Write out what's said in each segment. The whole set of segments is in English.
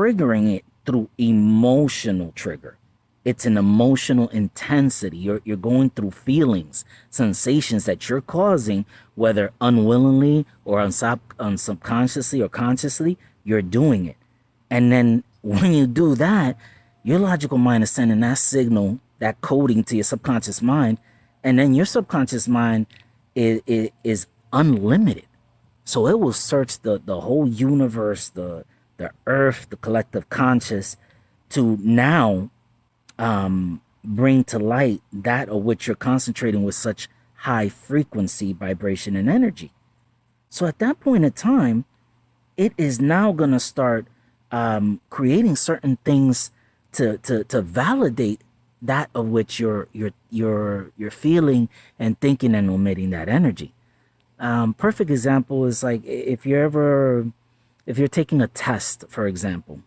triggering it through emotional trigger. It's an emotional intensity. You're going through feelings, sensations that you're causing, whether unwillingly or subconsciously or consciously, you're doing it. And then when you do that, your logical mind is sending that signal, that coding to your subconscious mind. And then your subconscious mind is unlimited. So it will search the whole universe, the earth, the collective conscious, to now bring to light that of which you're concentrating with such high frequency, vibration, and energy. So at that point in time, it is now going to start creating certain things to validate that of which you're feeling and thinking and emitting that energy. Perfect example is like if you're taking a test, for example.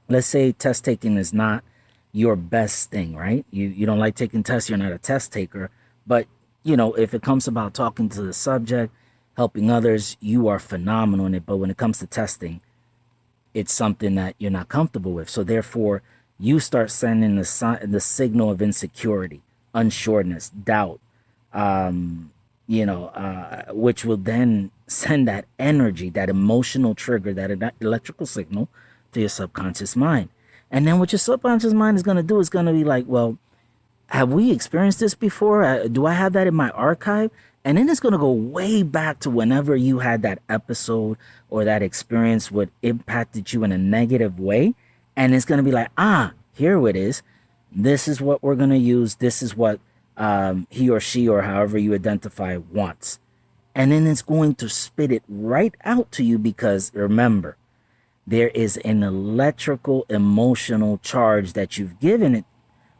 Let's say test taking is not your best thing, right? You don't like taking tests, you're not a test taker. But, you know, if it comes about talking to the subject, helping others, you are phenomenal in it. But when it comes to testing, it's something that you're not comfortable with. So therefore, you start sending the signal of insecurity, unsureness, doubt, which will then send that energy, that emotional trigger, that electrical signal to your subconscious mind. And then what your subconscious mind is going to do is going to be like, well, have we experienced this before? Do I have that in my archive? And then it's going to go way back to whenever you had that episode or that experience what impacted you in a negative way. And it's going to be like, here it is. This is what we're going to use. This is what he or she or however you identify wants. And then it's going to spit it right out to you because remember, there is an electrical emotional charge that you've given it,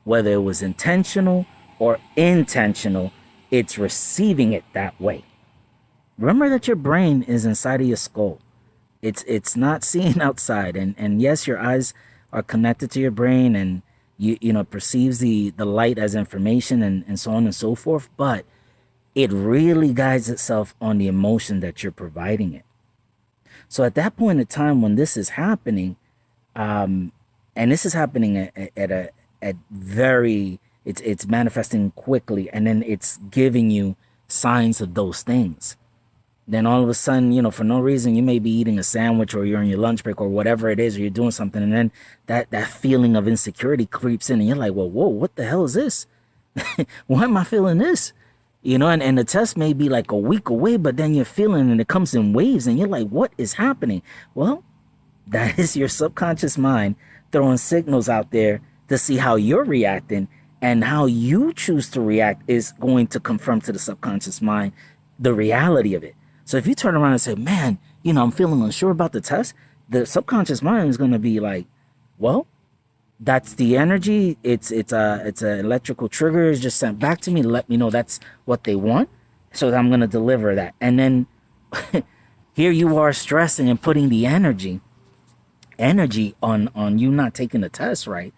whether it was intentional or intentional, it's receiving it that way. Remember that your brain is inside of your skull. It's not seeing outside. And yes, your eyes are connected to your brain and you know perceives the light as information and so on and so forth, but it really guides itself on the emotion that you're providing it. So at that point in time when this is happening, and this is happening at very it's manifesting quickly, and then it's giving you signs of those things. Then all of a sudden, you know, for no reason, you may be eating a sandwich or you're on your lunch break or whatever it is, or you're doing something, and then that feeling of insecurity creeps in, and you're like, well, whoa, what the hell is this? Why am I feeling this? You know, and the test may be like a week away, but then you're feeling and it comes in waves and you're like, what is happening? Well, that is your subconscious mind throwing signals out there to see how you're reacting, and how you choose to react is going to confirm to the subconscious mind the reality of it. So if you turn around and say, man, you know, I'm feeling unsure about the test, the subconscious mind is going to be like, well, that's the energy. It's a electrical trigger is just sent back to me to let me know that's what they want. So I'm going to deliver that. And then here you are stressing and putting the energy on you not taking the test right.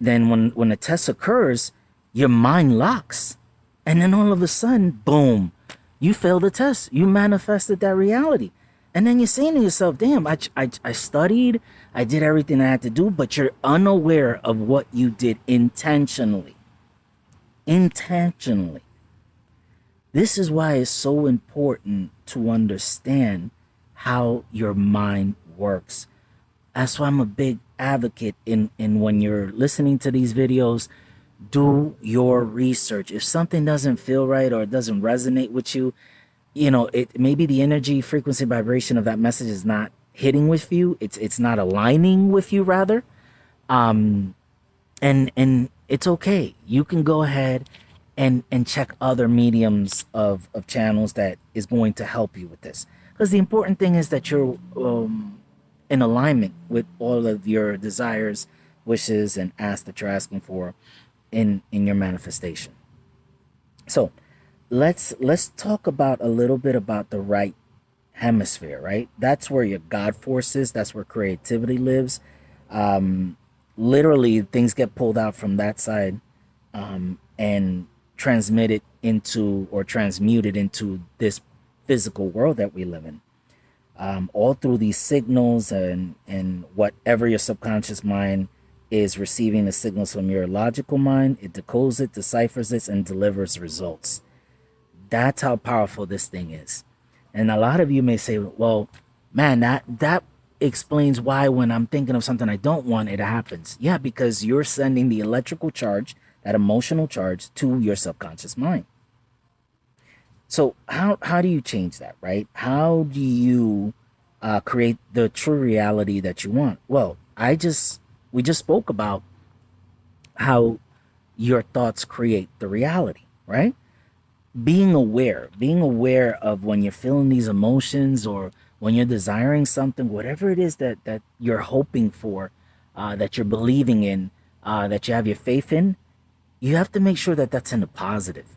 Then when the test occurs, your mind locks. And then all of a sudden, boom, you failed the test. You manifested that reality. And then you're saying to yourself, damn, I studied, I did everything I had to do, but you're unaware of what you did intentionally. Intentionally. This is why it's so important to understand how your mind works. That's why I'm a big advocate in when you're listening to these videos, do your research. If something doesn't feel right or it doesn't resonate with you, you know, it maybe the energy, frequency, vibration of that message is not hitting with you. It's not aligning with you rather. And it's okay. You can go ahead and check other mediums of channels that is going to help you with this. Because the important thing is that you're in alignment with all of your desires, wishes, and asks that you're asking for in your manifestation. So let's talk about a little bit about the right hemisphere, right? That's where your God force is. That's where creativity lives. Literally, things get pulled out from that side and transmitted into or transmuted into this physical world that we live in. all through these signals and whatever your subconscious mind is receiving the signals from your logical mind, it decodes it, deciphers it, and delivers results. That's how powerful this thing is. And a lot of you may say, well, man, that explains why when I'm thinking of something I don't want, it happens. Yeah, because you're sending the electrical charge, that emotional charge, to your subconscious mind. So how do you change that, right? How do you create the true reality that you want? Well, we just spoke about how your thoughts create the reality, right? Being aware of when you're feeling these emotions or when you're desiring something, whatever it is that you're hoping for, that you're believing in, that you have your faith in, you have to make sure that that's in the positive.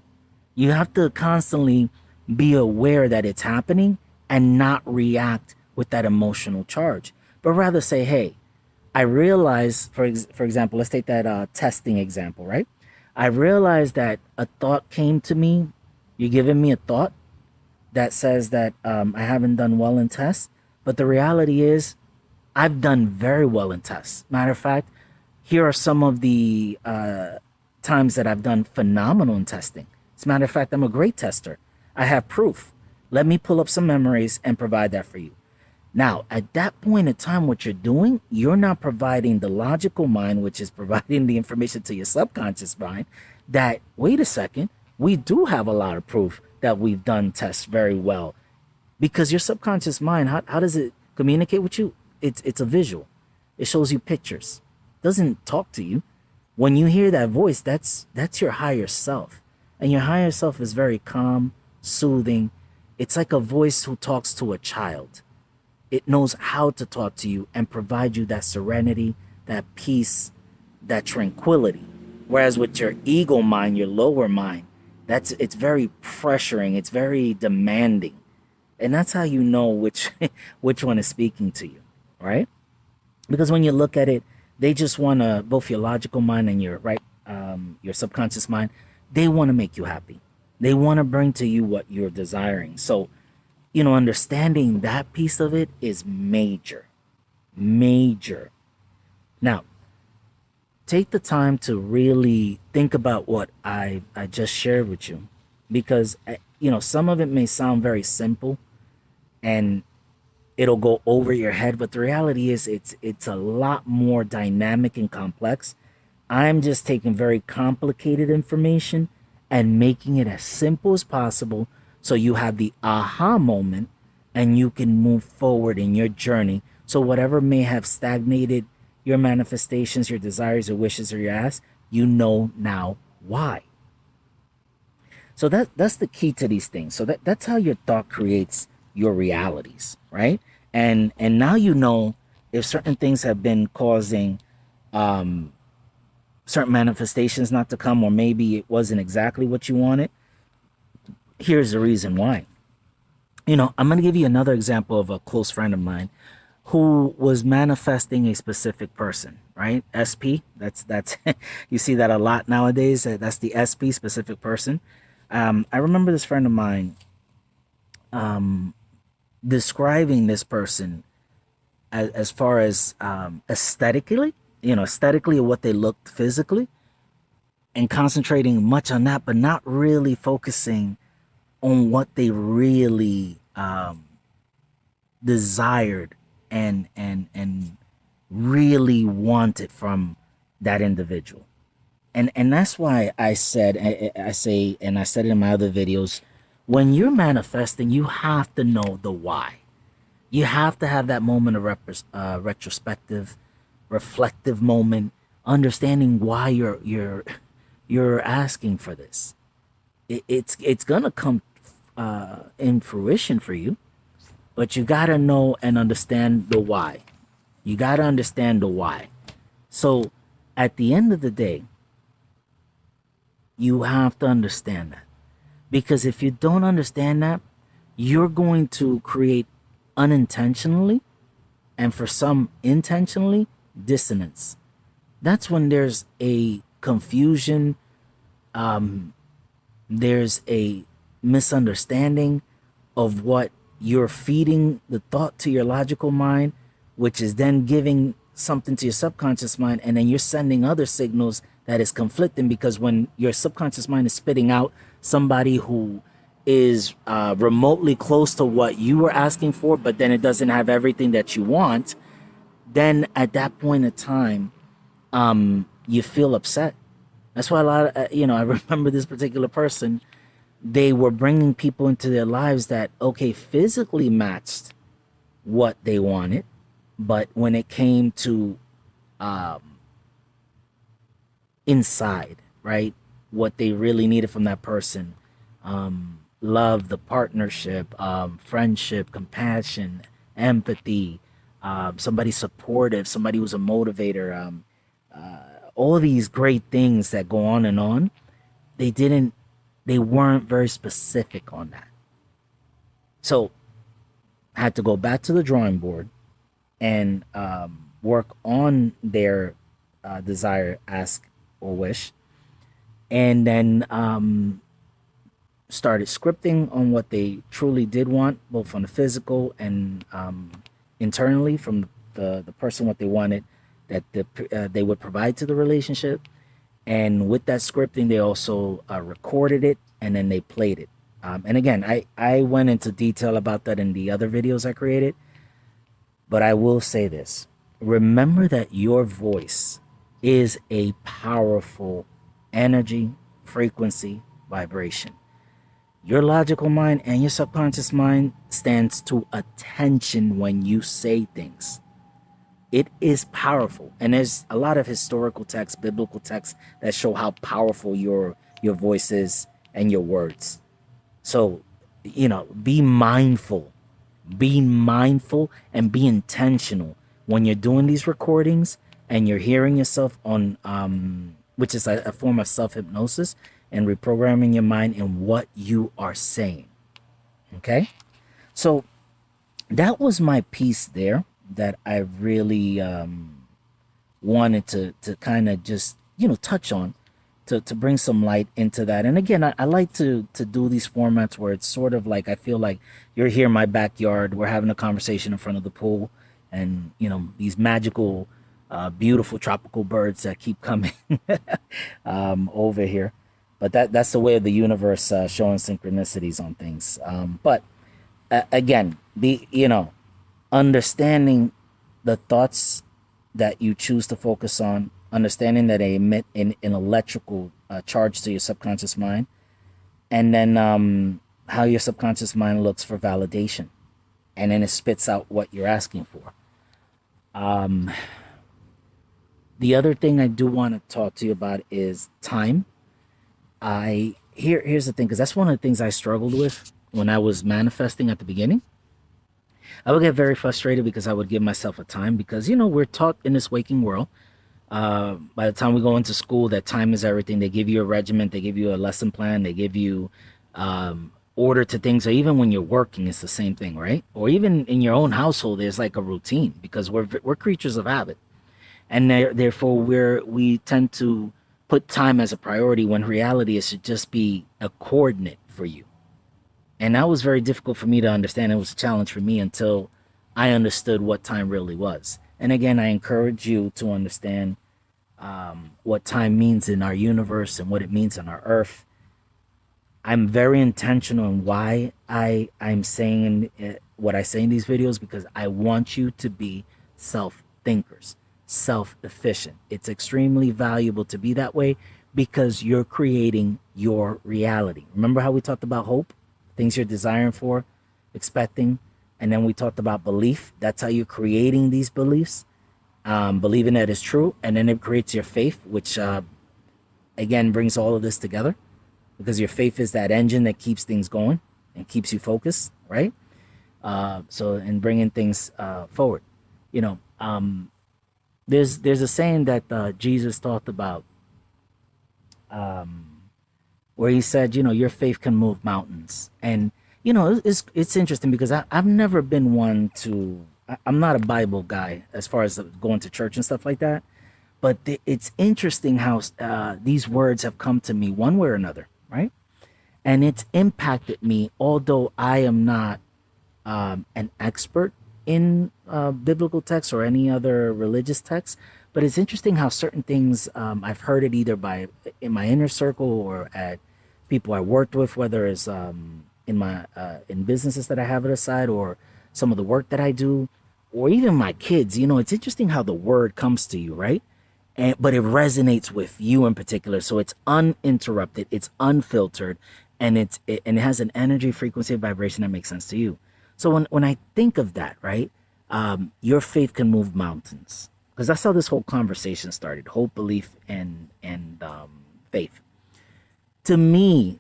You have to constantly be aware that it's happening and not react with that emotional charge, but rather say, hey, I realize, for example, let's take that testing example, right? I realized that a thought came to me. You're giving me a thought that says that I haven't done well in tests, but the reality is I've done very well in tests. Matter of fact, here are some of the times that I've done phenomenal in testing. As a matter of fact, I'm a great tester. I have proof. Let me pull up some memories and provide that for you. Now, at that point in time, what you're doing, you're not providing the logical mind, which is providing the information to your subconscious mind, that, wait a second, we do have a lot of proof that we've done tests very well. Because your subconscious mind, how does it communicate with you? It's a visual. It shows you pictures. It doesn't talk to you. When you hear that voice, that's your higher self. And your higher self is very calm, soothing. It's like a voice who talks to a child. It knows how to talk to you and provide you that serenity, that peace, that tranquility. Whereas with your ego mind, your lower mind, it's very pressuring, it's very demanding. And that's how you know which which one is speaking to you, right? Because when you look at it, they just want to, both your logical mind and your subconscious mind, they want to make you happy. They want to bring to you what you're desiring. So, understanding that piece of it is major. Major. Now, take the time to really think about what I just shared with you. Because, some of it may sound very simple and it'll go over your head. But the reality is it's a lot more dynamic and complex. I'm just taking very complicated information and making it as simple as possible so you have the aha moment and you can move forward in your journey. So whatever may have stagnated your manifestations, your desires, your wishes, or your asks, you know now why. So that's the key to these things. So that's how your thought creates your realities, right? And now you know if certain things have been causing certain manifestations not to come, or maybe it wasn't exactly what you wanted. Here's the reason why. I'm going to give you another example of a close friend of mine who was manifesting a specific person, right? SP, that's you see that a lot nowadays. That's the SP, specific person. I remember this friend of mine describing this person as far as aesthetically, aesthetically what they looked physically, and concentrating much on that, but not really focusing on what they really desired and really wanted from that individual. And that's why I said, I say, and I said it in my other videos, when you're manifesting, you have to know the why. You have to have that moment of retrospective, reflective moment, understanding why you're asking for this. It's gonna come in fruition for you, but you gotta know and understand the why. You gotta understand the why. So at the end of the day, you have to understand that. Because if you don't understand that, you're going to create unintentionally, and for some intentionally, dissonance. That's when there's a confusion, there's a misunderstanding of what you're feeding the thought to your logical mind, which is then giving something to your subconscious mind, and then you're sending other signals that is conflicting, because when your subconscious mind is spitting out somebody who is remotely close to what you were asking for, but then it doesn't have everything that you want, then at that point in time, you feel upset. That's why a lot of, I remember this particular person, they were bringing people into their lives that, okay, physically matched what they wanted, but when it came to inside, right, what they really needed from that person, love, the partnership, friendship, compassion, empathy, somebody supportive, somebody who's a motivator, all these great things that go on, they weren't very specific on that. So I had to go back to the drawing board and work on their desire, ask, or wish, and then started scripting on what they truly did want, both on the physical and internally from the person, what they wanted that they would provide to the relationship. And with that scripting, they also recorded it, and then they played it. And again, I went into detail about that in the other videos I created, but I will say this. Remember that your voice is a powerful energy, frequency, vibration. Your logical mind and your subconscious mind stands to attention when you say things. It is powerful. And there's a lot of historical texts, biblical texts, that show how powerful your voice is and your words. So, be mindful. Be mindful and be intentional when you're doing these recordings and you're hearing yourself on, which is a form of self-hypnosis, and reprogramming your mind in what you are saying. Okay? So that was my piece there that I really wanted to kind of just, touch on, to bring some light into that. And again, I like to do these formats where it's sort of like, I feel like you're here in my backyard, we're having a conversation in front of the pool, and, these magical, beautiful tropical birds that keep coming over here. But that's the way of the universe showing synchronicities on things. But again, understanding the thoughts that you choose to focus on, understanding that they emit an electrical charge to your subconscious mind, and then how your subconscious mind looks for validation, and then it spits out what you're asking for. The other thing I do want to talk to you about is time. Here's the thing, because that's one of the things I struggled with when I was manifesting at the beginning. I would get very frustrated because I would give myself a time, because we're taught in this waking world, by the time we go into school, that time is everything. They give you a regiment, they give you a lesson plan, they give you order to things. Or even when you're working, it's the same thing, right? Or even in your own household, there's like a routine, because we're creatures of habit, and therefore we tend to put time as a priority, when reality it should just be a coordinate for you. And that was very difficult for me to understand. It was a challenge for me until I understood what time really was. And again, I encourage you to understand what time means in our universe and what it means on our earth. I'm very intentional in why I'm saying what I say in these videos, because I want you to be self-thinkers, self-efficient. It's extremely valuable to be that way, because you're creating your reality. Remember how we talked about hope, things you're desiring for, expecting, and then we talked about belief. That's how you're creating these beliefs, believing that it's true, and then it creates your faith, which again brings all of this together, because your faith is that engine that keeps things going and keeps you focused, right? So in bringing things forward, there's a saying that Jesus talked about, where he said, your faith can move mountains. And it's interesting, because I've never been one to, I'm not a Bible guy as far as going to church and stuff like that, but it's interesting how these words have come to me one way or another, right? And it's impacted me, although I am not an expert in biblical texts or any other religious text, but it's interesting how certain things I've heard it either by in my inner circle or at people I worked with, whether it's in my in businesses that I have at a side or some of the work that I do, or even my kids. You know, it's interesting how the word comes to you, right? And but it resonates with you in particular, so it's uninterrupted, it's unfiltered, and it has an energy, frequency, vibration that makes sense to you. So when I think of that, right, your faith can move mountains, because that's how this whole conversation started: hope, belief, and faith. To me,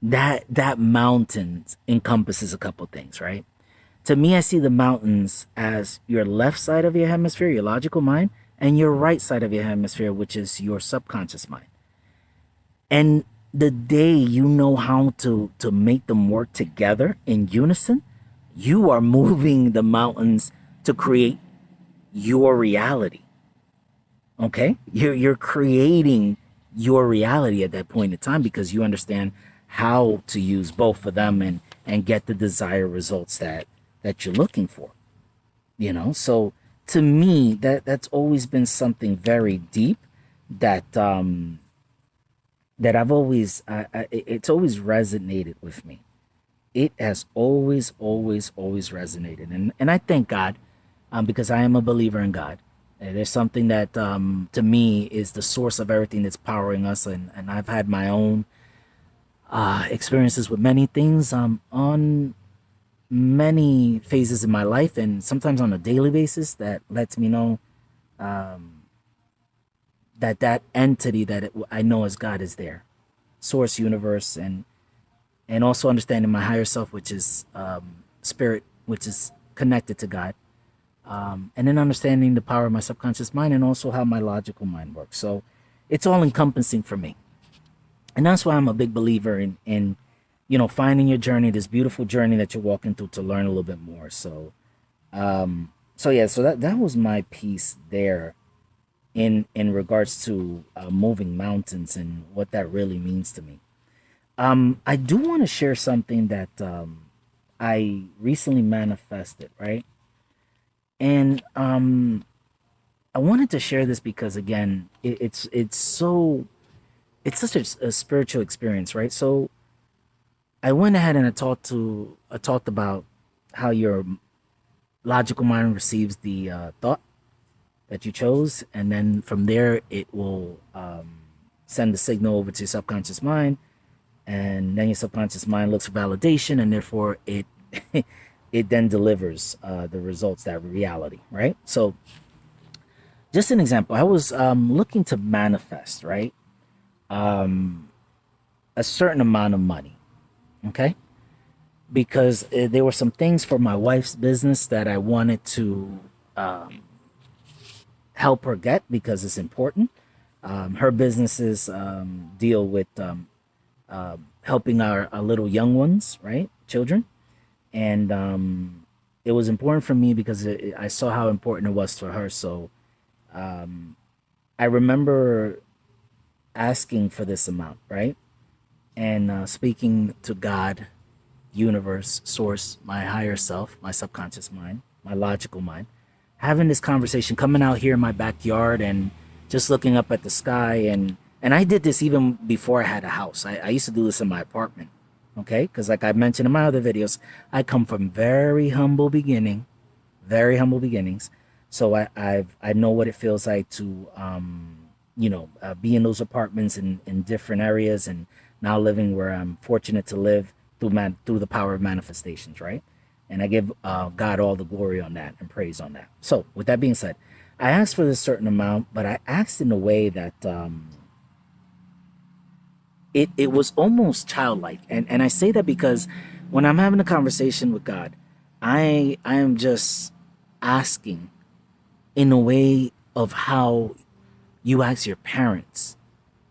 that mountains encompasses a couple things, right? To me, I see the mountains as your left side of your hemisphere, your logical mind, and your right side of your hemisphere, which is your subconscious mind. And the day you know how to make them work together in unison, you are moving the mountains to create your reality. Okay? You're creating your reality at that point in time because you understand how to use both of them and get the desired results that you're looking for. You know, so to me that's always been something very deep that that I've always it's always resonated with me. It has always resonated, and I thank God, because I am a believer in God. There's something that to me is the source of everything that's powering us, and I've had my own experiences with many things on many phases in my life, and sometimes on a daily basis that lets me know that entity I know as God is there, source, universe, and also understanding my higher self, which is spirit, which is connected to God, and then understanding the power of my subconscious mind and also how my logical mind works. So it's all encompassing for me, and that's why I'm a big believer in finding your journey, this beautiful journey that you're walking through to learn a little bit more. So yeah, so that was my piece there in regards to moving mountains and what that really means to me. I do want to share something that I recently manifested, right? And I wanted to share this because again, it's such a spiritual experience, right? So I went ahead and I talked about how your logical mind receives the thought that you chose, and then from there it will send the signal over to your subconscious mind, and then your subconscious mind looks for validation, and therefore it it then delivers the results, that reality, right? So just an example, I was looking to manifest, right, a certain amount of money, okay, because there were some things for my wife's business that I wanted to help her get because it's important. Her businesses deal with helping our little young ones, right, children, and it was important for me because I saw how important it was for her. So I remember asking for this amount, right, and speaking to God, universe, source, my higher self, my subconscious mind, my logical mind, having this conversation, coming out here in my backyard and just looking up at the sky. And I did this even before I had a house. I used to do this in my apartment, okay? Because like I mentioned in my other videos, I come from very humble beginnings. So I know what it feels like to be in those apartments in different areas, and now living where I'm fortunate to live through the power of manifestations, right? And I give God all the glory on that and praise on that. So with that being said, I asked for this certain amount, but I asked in a way that it was almost childlike. And I say that because when I'm having a conversation with God, I am just asking in a way of how you ask your parents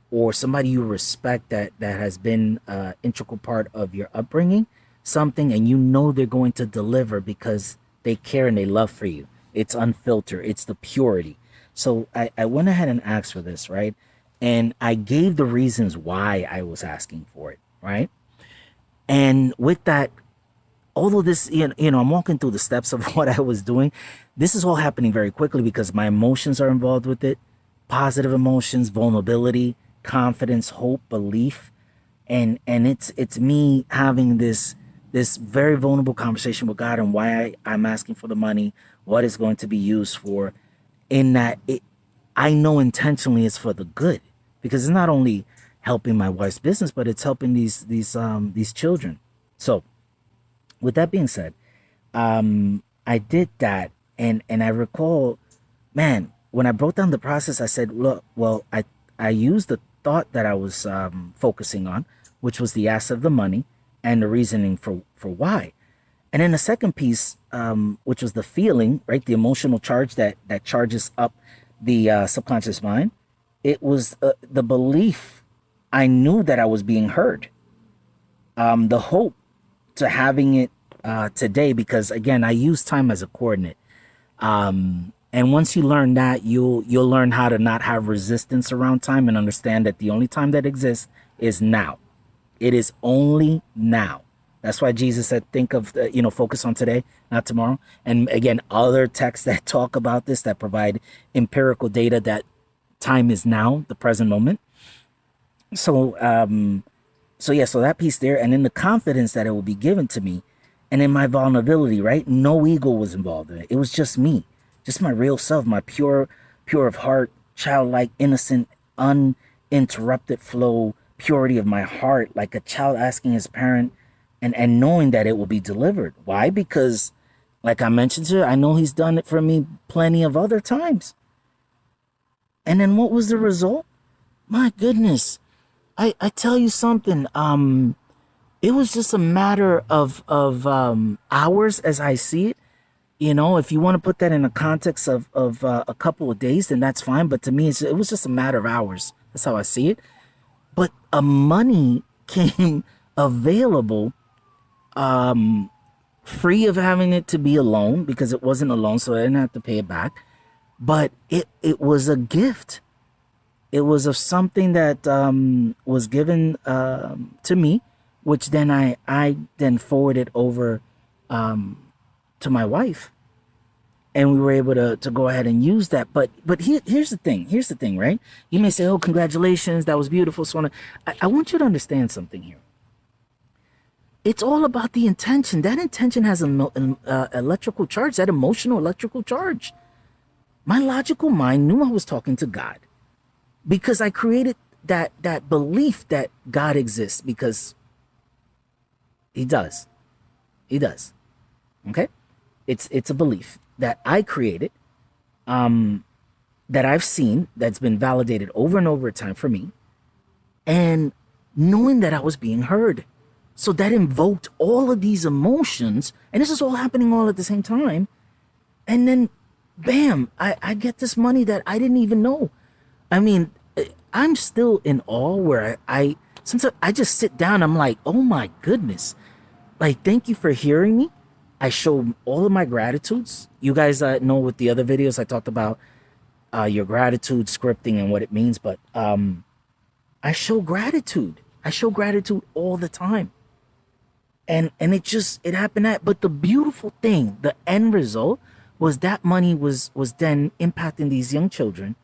or somebody you respect that has been an integral part of your upbringing something, and you know they're going to deliver because they care and they love for you. It's unfiltered, it's the purity. So I went ahead and asked for this, right? And I gave the reasons why I was asking for it, right? And with that, although this, I'm walking through the steps of what I was doing. This is all happening very quickly because my emotions are involved with it. Positive emotions, vulnerability, confidence, hope, belief. And it's me having this very vulnerable conversation with God and why I'm asking for the money, what it's going to be used for, in that I know intentionally it's for the good, because it's not only helping my wife's business, but it's helping these children. So with that being said, I did that, and I recall, man, when I broke down the process, I said, look, well, I used the thought that I was focusing on, which was the ask of the money and the reasoning for why. And then the second piece, which was the feeling, right, the emotional charge that charges up the subconscious mind. It was the belief. I knew that I was being heard. The hope to having it today, because again, I use time as a coordinate. And once you learn that, you'll learn how to not have resistance around time and understand that the only time that exists is now. It is only now. That's why Jesus said, think of, focus on today, not tomorrow. And again, other texts that talk about this, that provide empirical data that time is now, the present moment. So that piece there, and then the confidence that it will be given to me, and then my vulnerability, right? No ego was involved in it. It was just me, just my real self, my pure of heart, childlike, innocent, uninterrupted flow, purity of my heart, like a child asking his parent, and knowing that it will be delivered. Why? Because, like I mentioned to you, I know he's done it for me plenty of other times. And then what was the result? My goodness. I tell you something. It was just a matter of hours as I see it. If you want to put that in a context of a couple of days, then that's fine. But to me, it was just a matter of hours. That's how I see it. But money came available, free of having it to be a loan, because it wasn't a loan, so I didn't have to pay it back. But it was a gift. It was of something that was given to me, which then I then forwarded over to my wife, and we were able to go ahead and use that. But here's the thing, right? You may say, oh, congratulations, that was beautiful. So on. I want you to understand something here. It's all about the intention. That intention has an electrical charge, that emotional electrical charge. My logical mind knew I was talking to God, because I created that belief that God exists, because he does. He does. Okay? It's a belief that I created, that I've seen, that's been validated over and over time for me, and knowing that I was being heard. So that invoked all of these emotions, and this is all happening all at the same time. And then, bam, I get this money that I didn't even know. I mean, I'm still in awe where sometimes I just sit down, I'm like, oh my goodness. Like, thank you for hearing me. I show all of my gratitudes. You guys know with the other videos I talked about your gratitude scripting and what it means, but I show gratitude. I show gratitude all the time. And it happened but the beautiful thing, the end result, was that money was then impacting these young children,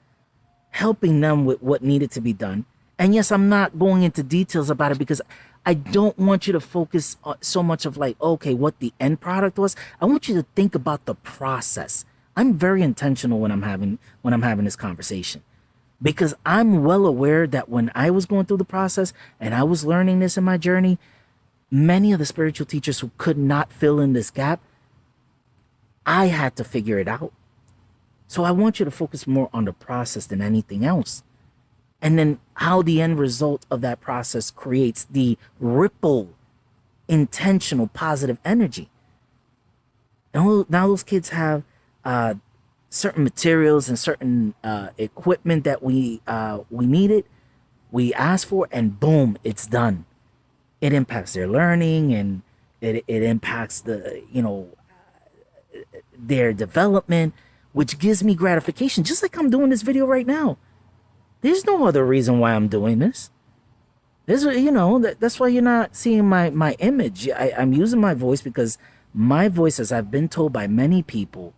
helping them with what needed to be done. And yes, I'm not going into details about it, because I don't want you to focus so much of like, okay, what the end product was. I want you to think about the process. I'm very intentional when I'm having this conversation, because I'm well aware that when I was going through the process and I was learning this in my journey, many of the spiritual teachers who could not fill in this gap, I had to figure it out. So I want you to focus more on the process than anything else. And then how the end result of that process creates the ripple, intentional, positive energy. And now those kids have certain materials and certain equipment that we needed, we asked for, and boom, it's done. It impacts their learning, and it impacts their development, which gives me gratification, just like I'm doing this video right now. There's no other reason why I'm doing this. This, that's why you're not seeing my image. I'm using my voice because my voice, as I've been told by many people,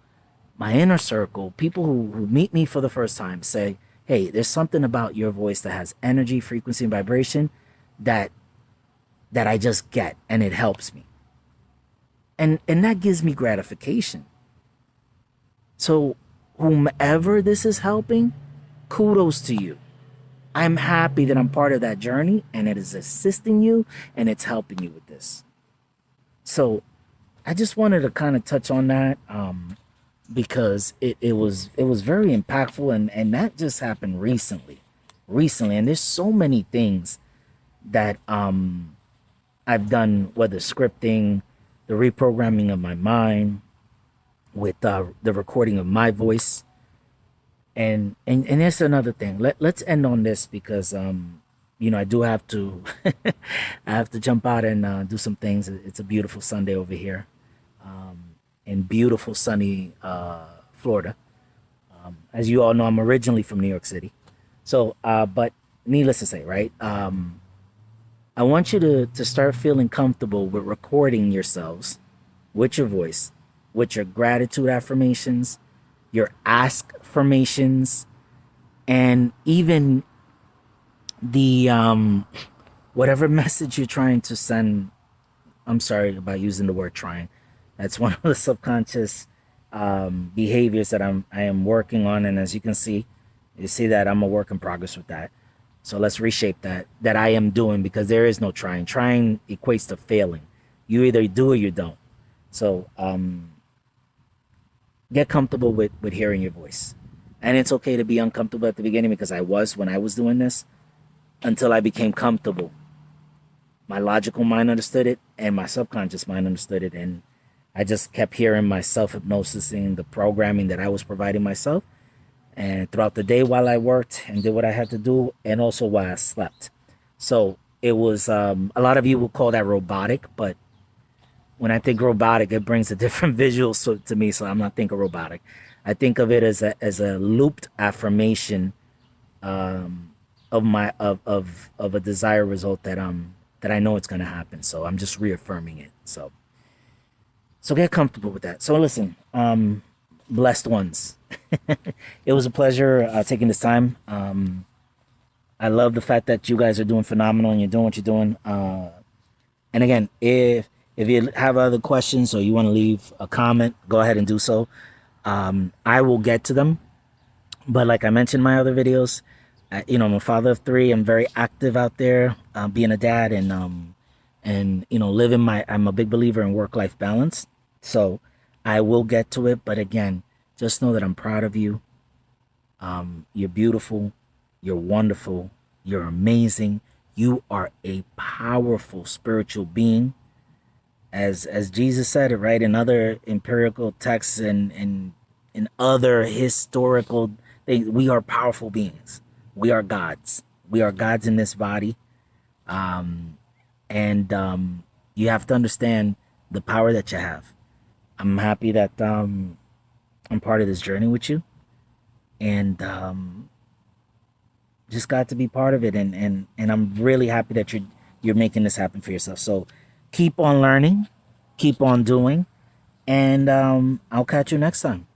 my inner circle, people who meet me for the first time, say, "Hey, there's something about your voice that has energy, frequency, and vibration that I just get, and it helps me." And that gives me gratification. So, whomever this is helping, kudos to you. I'm happy that I'm part of that journey and it is assisting you and it's helping you with this. So I just wanted to kind of touch on that because it was very impactful, and that just happened recently, and there's so many things that I've done, whether scripting, the reprogramming of my mind, with the recording of my voice, and that's another thing. Let's end on this because I do have to I have to jump out and do some things. It's a beautiful Sunday over here in beautiful sunny Florida. As you all know, I'm originally from New York City. So but needless to say, right? I want you to start feeling comfortable with recording yourselves with your voice, with your gratitude affirmations, your ask formations, and even the whatever message you're trying to send. I'm sorry about using the word trying. That's one of the subconscious behaviors that I am working on, and as you can see, you see that I'm a work in progress with that. So let's reshape that I am doing, because there is no trying. Trying equates to failing. You either do or you don't. So get comfortable with hearing your voice. And it's okay to be uncomfortable at the beginning, because I was when I was doing this, until I became comfortable. My logical mind understood it and my subconscious mind understood it. And I just kept hearing my self hypnosis and the programming that I was providing myself. And throughout the day while I worked and did what I had to do, and also while I slept. So it was, a lot of you will call that robotic, but when I think robotic, it brings a different visual to me. So I'm not thinking robotic. I think of it as a looped affirmation of my of a desired result that I know it's gonna happen. So I'm just reaffirming it. So get comfortable with that. So listen, blessed ones. It was a pleasure taking this time. I love the fact that you guys are doing phenomenal and you're doing what you're doing. And again, if you have other questions or you want to leave a comment, go ahead and do so. I will get to them. But like I mentioned in my other videos, I'm a father of three. I'm very active out there, being a dad, and living I'm a big believer in work-life balance. So I will get to it. But again, just know that I'm proud of you. You're beautiful. You're wonderful. You're amazing. You are a powerful spiritual being. As Jesus said it, right, in other empirical texts and in other historical things, we are powerful beings. We are gods. We are gods in this body. And you have to understand the power that you have. I'm happy that I'm part of this journey with you, and just got to be part of it. And I'm really happy that you're making this happen for yourself. So keep on learning, keep on doing, and I'll catch you next time.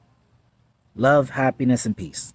Love, happiness, and peace.